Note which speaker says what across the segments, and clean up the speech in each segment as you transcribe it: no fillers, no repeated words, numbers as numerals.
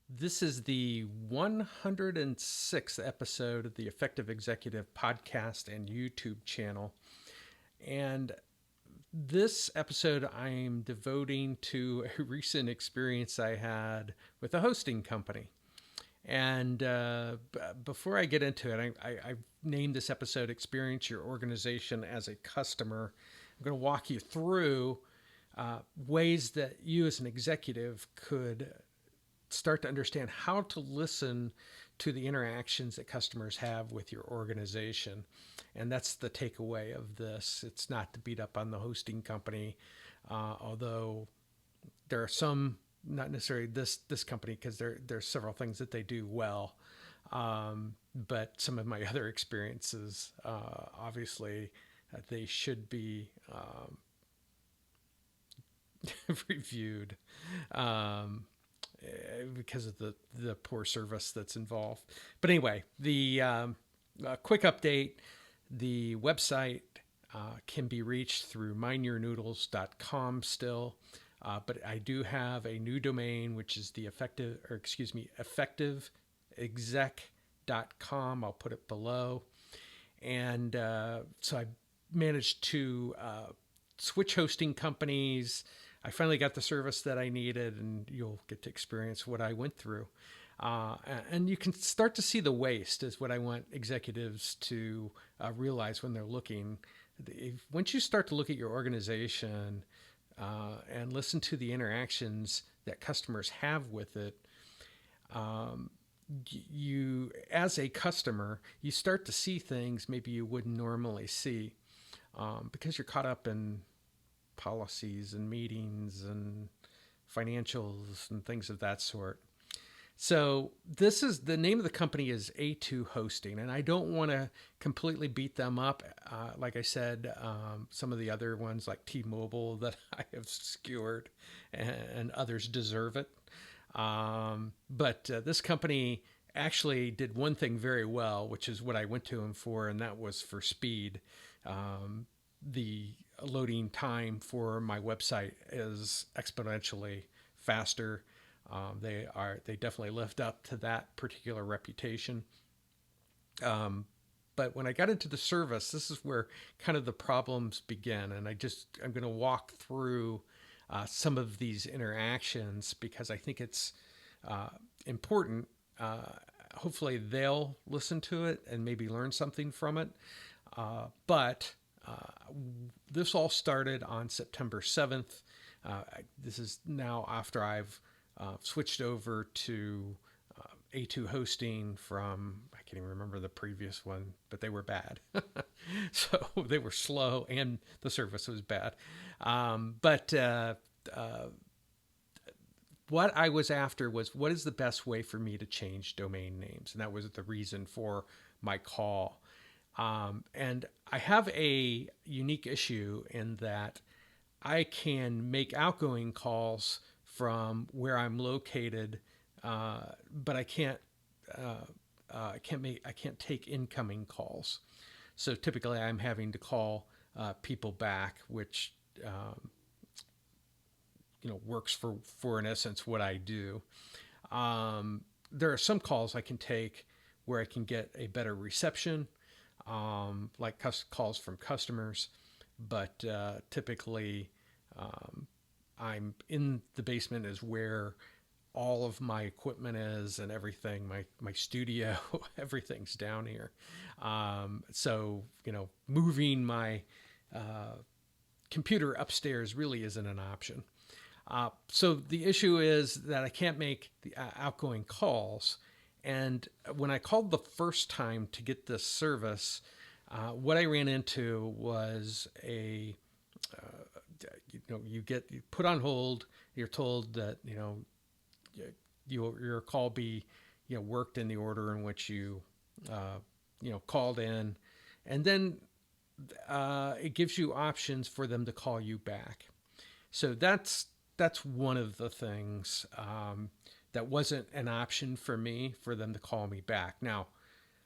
Speaker 1: This is the 106th episode of the Effective Executive podcast and YouTube channel. And this episode I'm devoting to a recent experience I had with a hosting company. And before I get into it, I've named this episode Experience Your Organization as a Customer. I'm going to walk you through ways that you as an executive could start to understand how to listen to the interactions that customers have with your organization. And that's the takeaway of this. It's not to beat up on the hosting company, although there are some, not necessarily this company, because there's several things that they do well. But some of my other experiences, obviously, they should be reviewed. Because of the poor service that's involved. But anyway, the quick update: the website can be reached through mindyournoodles.com still, but I do have a new domain, which is the effectiveexec.com. I'll put it below, and so I managed to switch hosting companies. I finally got the service that I needed, and you'll get to experience what I went through. And you can start to see the waste is what I want executives to realize when they're looking. Once you start to look at your organization and listen to the interactions that customers have with it, you, as a customer, you start to see things maybe you wouldn't normally see because you're caught up in policies and meetings and financials and things of that sort. So this is the name of the company is A2 Hosting, and I don't want to completely beat them up. Like I said, some of the other ones like T-Mobile that I have skewered, and others deserve it. But this company actually did one thing very well, which is what I went to them for, and that was for speed. The loading time for my website is exponentially faster. They definitely lived up to that particular reputation. But when I got into the service, this is where kind of the problems begin, and I'm going to walk through some of these interactions because I think it's important. Hopefully, they'll listen to it and maybe learn something from it. But this all started on September 7th. This is now after I've switched over to A2 Hosting from, I can't even remember the previous one, but they were bad. So they were slow and the service was bad. But what I was after was what is the best way for me to change domain names? And that was the reason for my call. And I have a unique issue in that I can make outgoing calls from where I'm located, but I can't take incoming calls. So typically, I'm having to call people back, which works for in essence what I do. There are some calls I can take where I can get a better reception, like calls from customers, but typically I'm in the basement is where all of my equipment is and everything, my studio, everything's down here. So, moving my computer upstairs really isn't an option. So the issue is that I can't make the outgoing calls. And when I called the first time to get this service, what I ran into was you get put on hold. You're told that your call be worked in the order in which you called in, and then it gives you options for them to call you back. So that's one of the things that wasn't an option for me for them to call me back. Now,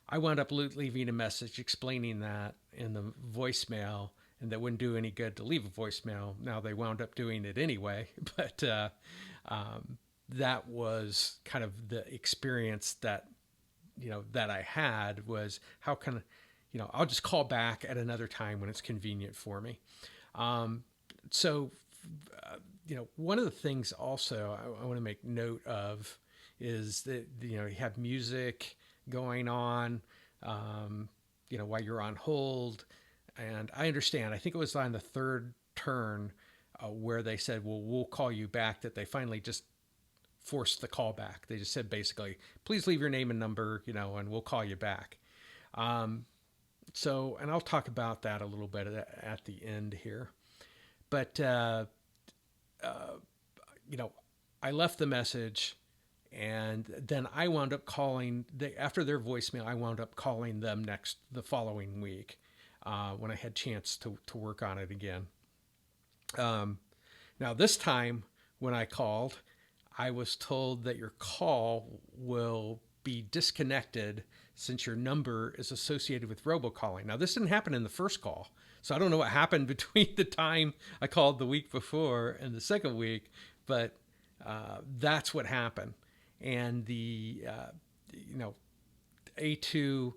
Speaker 1: I wound up leaving a message explaining that in the voicemail, and that wouldn't do any good to leave a voicemail. Now they wound up doing it anyway, but that was kind of the experience that, that I had was how can, I'll just call back at another time when it's convenient for me. Um, so, one of the things also I want to make note of is that, you have music going on, while you're on hold. And I understand, I think it was on the third turn where they said, well, we'll call you back, that they finally just forced the call back. They just said basically, please leave your name and number, and we'll call you back. So, and I'll talk about that a little bit at the end here. But, I left the message, and then I wound up calling, after their voicemail, I wound up calling them the following week when I had chance to work on it again. Now, this time when I called, I was told that your call will be disconnected since your number is associated with robocalling. Now, this didn't happen in the first call, so I don't know what happened between the time I called the week before and the second week, but that's what happened. And the, A2,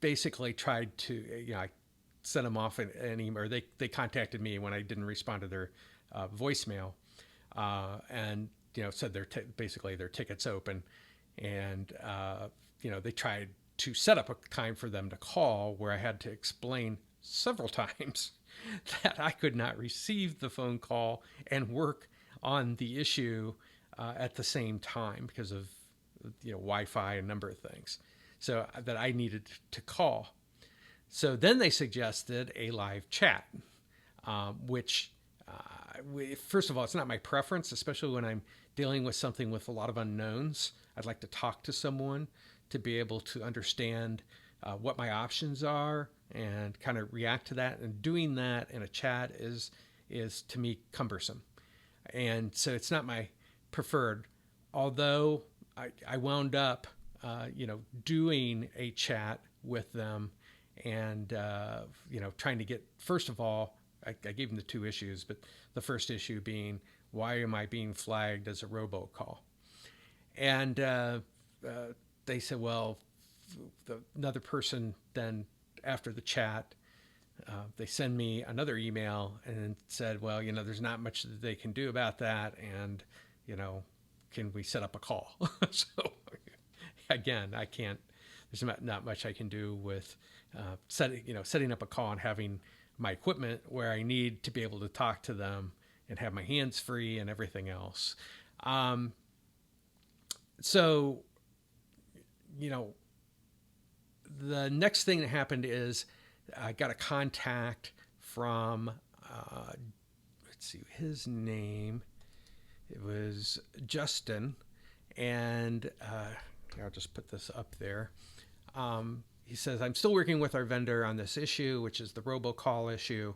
Speaker 1: basically tried to, I sent them off an email, or they contacted me when I didn't respond to their voicemail, and said basically their ticket's open, and they tried to set up a time for them to call, where I had to explain several times that I could not receive the phone call and work on the issue at the same time because of Wi-Fi and a number of things, so that I needed to call. So then they suggested a live chat, which, first of all, it's not my preference, especially when I'm dealing with something with a lot of unknowns. I'd like to talk to someone to be able to understand what my options are and kind of react to that. And doing that in a chat is to me cumbersome. And so it's not my preferred, although I wound up, doing a chat with them and, trying to get, first of all, I gave them the two issues, but the first issue being, why am I being flagged as a robocall? And they said, well, another person then, after the chat, they send me another email and said, well, there's not much that they can do about that. And, can we set up a call? So again, I can't, there's not much I can do with setting up a call and having my equipment where I need to be able to talk to them and have my hands free and everything else. So, the next thing that happened is I got a contact from, let's see, his name, it was Justin, and I'll just put this up there. He says, I'm still working with our vendor on this issue, which is the robocall issue.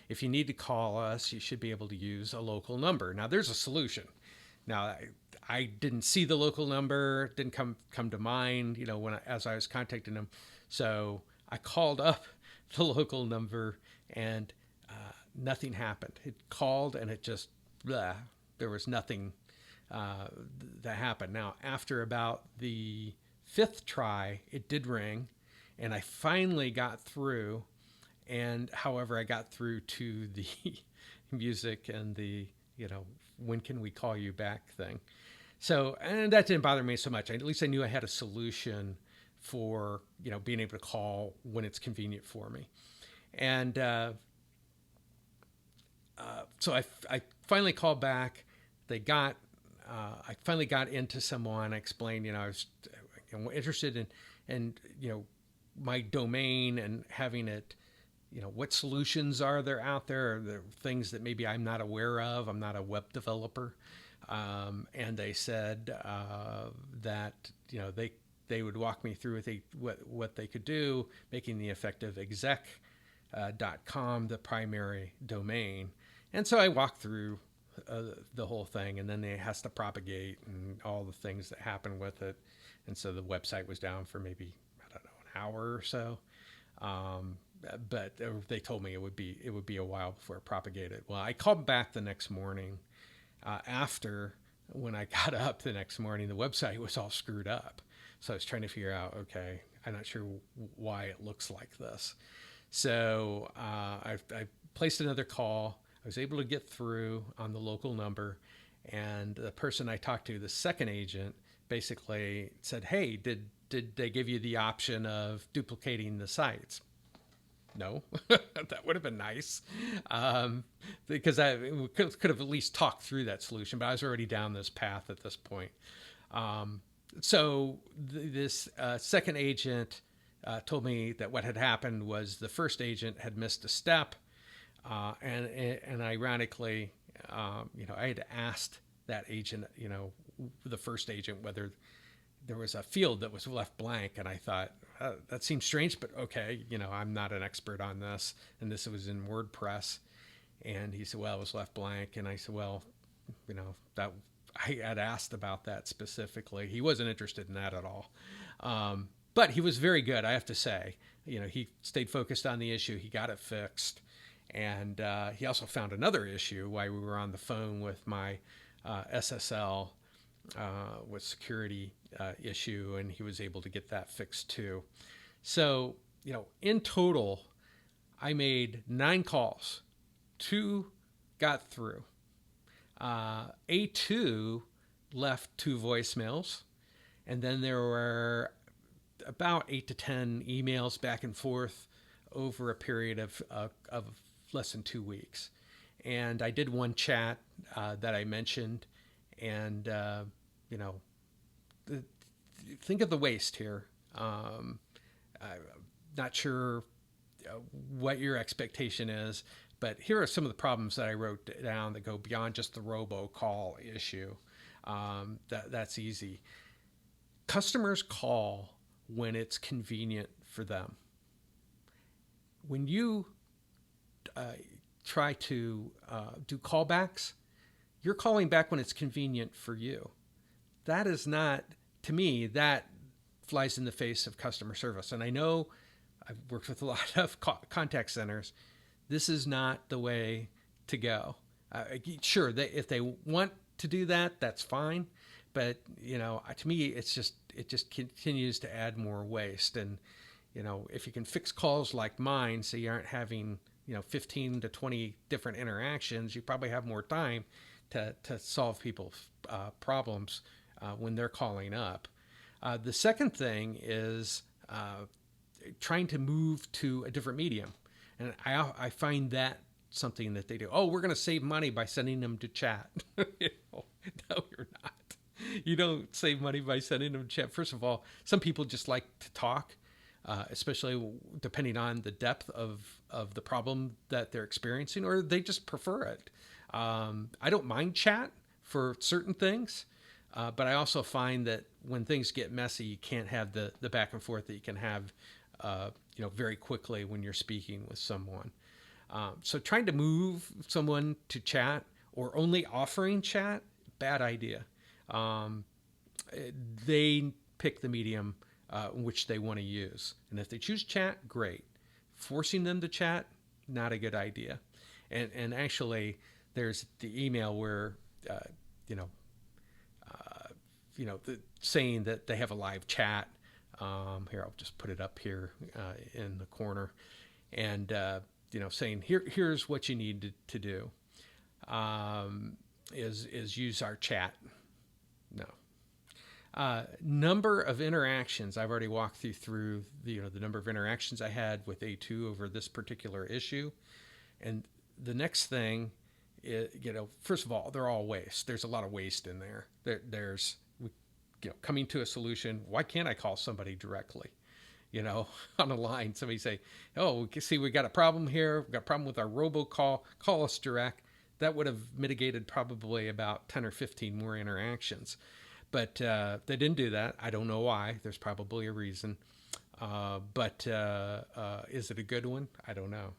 Speaker 1: If you need to call us, you should be able to use a local number. Now, there's a solution. Now, I didn't see the local number, didn't come to mind, as I was contacting them. So I called up the local number, and nothing happened. It called, and it just, there was nothing that happened. Now, after about the fifth try, it did ring, and I finally got through. And however, I got through to the music and the, when can we call you back thing. So, and that didn't bother me so much. At least I knew I had a solution for, being able to call when it's convenient for me. And so I finally called back. I finally got into someone. I explained, I was interested in my domain and having it, what solutions are there out there? Are there things that maybe I'm not aware of? I'm not a web developer. And they said that, they would walk me through what they could do, making the effectiveexec.com the primary domain. And so I walked through the whole thing, and then it has to propagate and all the things that happen with it. And so the website was down for maybe, I don't know, an hour or so. But they told me it would be a while before it propagated. Well, I called back the next morning after when I got up the next morning, the website was all screwed up. So I was trying to figure out, okay, I'm not sure why it looks like this. So I placed another call. I was able to get through on the local number. And the person I talked to, the second agent, basically said, hey, did they give you the option of duplicating the sites? No, that would have been nice, because I could have at least talked through that solution, but I was already down this path at this point. So this second agent told me that what had happened was the first agent had missed a step, and ironically, I had asked that agent, the first agent, whether there was a field that was left blank, and I thought that seems strange, but okay, I'm not an expert on this, and this was in WordPress, and he said, well, it was left blank, and I said, well, that I had asked about that specifically. He wasn't interested in that at all, but he was very good, I have to say. He stayed focused on the issue, he got it fixed, and he also found another issue while we were on the phone with my SSL with security issue, and he was able to get that fixed too. So, in total, I made 9 calls. 2 got through. A2 left 2 voicemails, and then there were about 8 to 10 emails back and forth over a period of less than 2 weeks. And I did one chat that I mentioned, and think of the waste here. I'm not sure what your expectation is, but here are some of the problems that I wrote down that go beyond just the robocall issue. That's easy. Customers call when it's convenient for them. When you try to do callbacks, you're calling back when it's convenient for you. That is not, to me, that flies in the face of customer service. And I know I've worked with a lot of contact centers. This is not the way to go. Sure, if they want to do that, that's fine. But, to me, it just continues to add more waste. And, if you can fix calls like mine so you aren't having, 15 to 20 different interactions, you probably have more time to solve people's problems when they're calling up. The second thing is trying to move to a different medium. And I find that something that they do. Oh, we're going to save money by sending them to chat. No, you're not. You don't save money by sending them to chat. First of all, some people just like to talk, especially depending on the depth of the problem that they're experiencing, or they just prefer it. I don't mind chat for certain things, but I also find that when things get messy, you can't have the back and forth that you can have, very quickly when you're speaking with someone. So trying to move someone to chat or only offering chat, bad idea. They pick the medium which they want to use. And if they choose chat, great. Forcing them to chat, not a good idea. And actually, there's the email where, saying that they have a live chat. Here, I'll just put it up here in the corner. And, saying, here's what you need to do, is use our chat. No. Number of interactions. I've already walked you through the number of interactions I had with A2 over this particular issue. And the next thing is, first of all, they're all waste. There's a lot of waste in there. There's, coming to a solution. Why can't I call somebody directly? On a line, somebody say, oh, see, we got a problem here. We've got a problem with our robocall. Call us direct. That would have mitigated probably about 10 or 15 more interactions. But they didn't do that. I don't know why. There's probably a reason. But is it a good one? I don't know.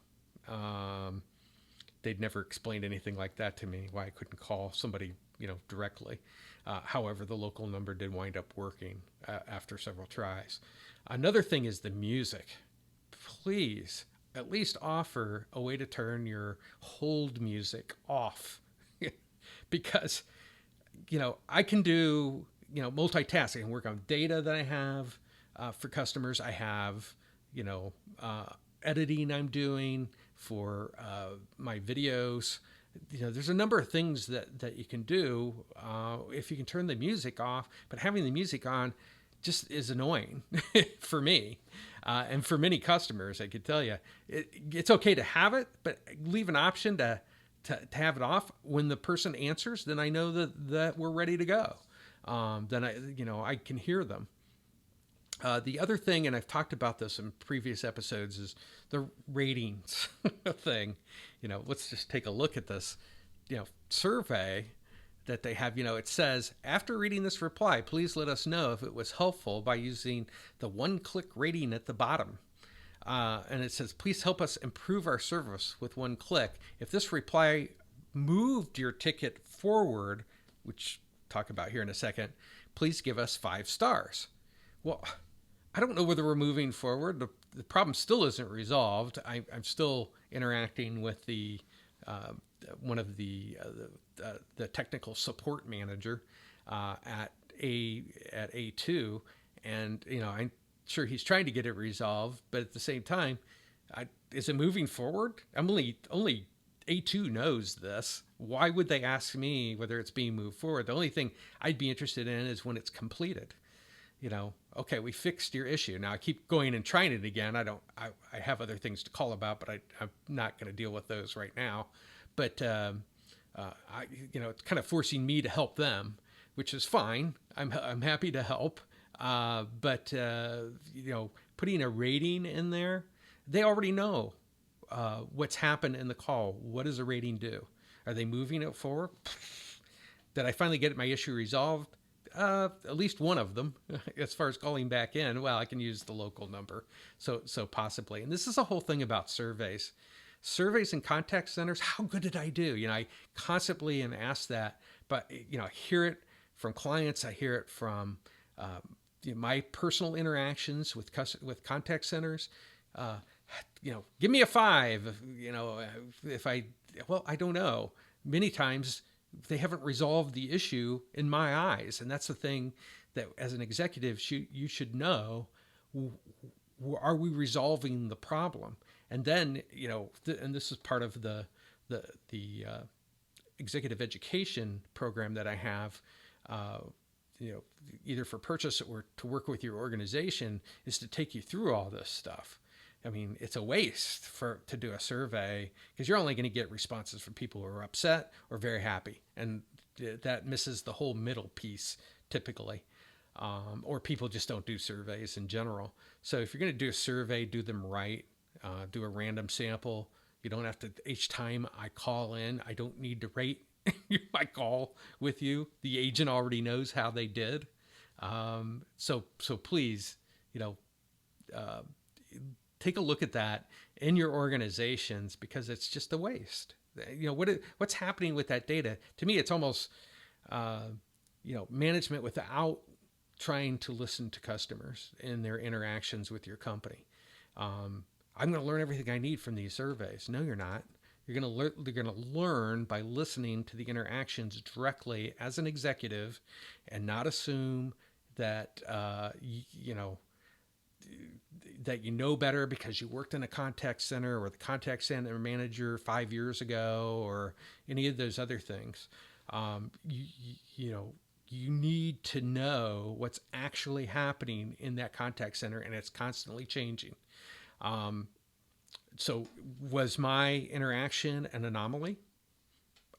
Speaker 1: They'd never explained anything like that to me, why I couldn't call somebody, directly. However, the local number did wind up working after several tries. Another thing is the music. Please, at least offer a way to turn your hold music off. because, I can do, multitasking and work on data that I have for customers. I have, editing I'm doing for my videos. There's a number of things that you can do if you can turn the music off, but having the music on just is annoying for me and for many customers. I could tell you it's okay to have it, but leave an option to have it off. When the person answers, then I know that we're ready to go. Then I can hear them. The other thing, and I've talked about this in previous episodes, is the ratings thing. Let's just take a look at this, survey that they have. It says, after reading this reply, please let us know if it was helpful by using the one-click rating at the bottom. And it says, please help us improve our service with one click. If this reply moved your ticket forward, which I'll talk about here in a second, please give us 5 stars. Well, I don't know whether we're moving forward. The problem still isn't resolved. I'm still interacting with the one of the technical support manager at A2, and I'm sure he's trying to get it resolved. But at the same time, is it moving forward? I'm only A2 knows this. Why would they ask me whether it's being moved forward? The only thing I'd be interested in is when it's completed. Okay, we fixed your issue. Now I keep going and trying it again. I have other things to call about, but I'm not going to deal with those right now. But it's kind of forcing me to help them, which is fine. I'm happy to help. But putting a rating in there, they already know what's happened in the call. What does a rating do? Are they moving it forward? Did I finally get my issue resolved? At least one of them. As far as calling back in, well, I can use the local number. So possibly. And this is a whole thing about surveys. Surveys and contact centers, how good did I do? I constantly am asked that, but I hear it from clients. I hear it from my personal interactions with contact centers. Give me a 5. I don't know. Many times they haven't resolved the issue in my eyes. And that's the thing that as an executive, you should know, are we resolving the problem? And then, and this is part of the executive education program that I have, either for purchase or to work with your organization, is to take you through all this stuff. I mean, it's a waste to do a survey because you're only going to get responses from people who are upset or very happy. And that misses the whole middle piece typically. Or people just don't do surveys in general. So if you're going to do a survey, do them right. Do a random sample. You don't have to, each time I call in, I don't need to rate my call with you. The agent already knows how they did. So please, take a look at that in your organizations because it's just a waste. What's happening with that data? To me, it's almost, management without trying to listen to customers in their interactions with your company. I'm going to learn everything I need from these surveys. No, you're not. You're going to learn by listening to the interactions directly as an executive, and not assume that that you know better because you worked in a contact center or the contact center manager 5 years ago or any of those other things. You need to know what's actually happening in that contact center, and it's constantly changing. So was my interaction an anomaly,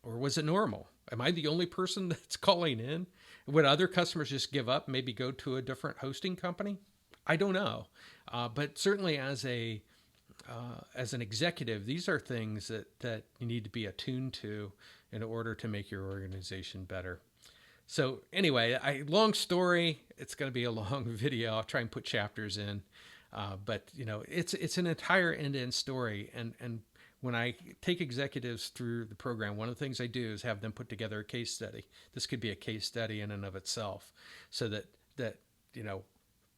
Speaker 1: or was it normal? Am I the only person that's calling in? Would other customers just give up, maybe go to a different hosting company? I don't know. But certainly as an executive, these are things that you need to be attuned to in order to make your organization better. So anyway, long story, it's going to be a long video. I'll try and put chapters in. But it's an entire end-to-end story. And when I take executives through the program, one of the things I do is have them put together a case study. This could be a case study in and of itself, so that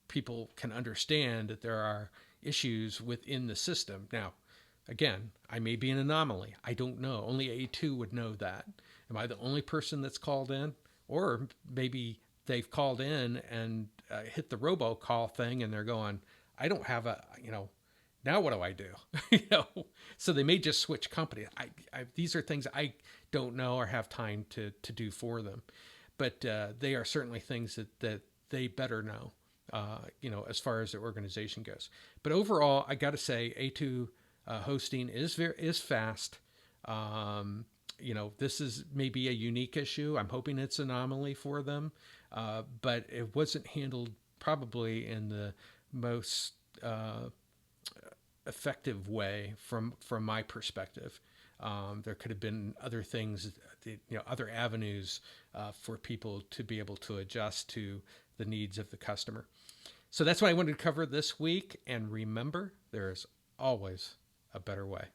Speaker 1: people can understand that there are issues within the system. Now, again, I may be an anomaly. I don't know. Only A2 would know that. Am I the only person that's called in? Or maybe they've called in and hit the robocall thing and they're going, I don't have a, now what do I do? So they may just switch company. These are things I don't know or have time to do for them, but they are certainly things that they better know, as far as their organization goes. But overall, I got to say, A2 hosting is fast. This is maybe a unique issue. I'm hoping it's an anomaly for them, but it wasn't handled probably in the most effective way from my perspective. There could have been other things, other avenues for people to be able to adjust to the needs of the customer. So that's what I wanted to cover this week. And remember, there is always a better way.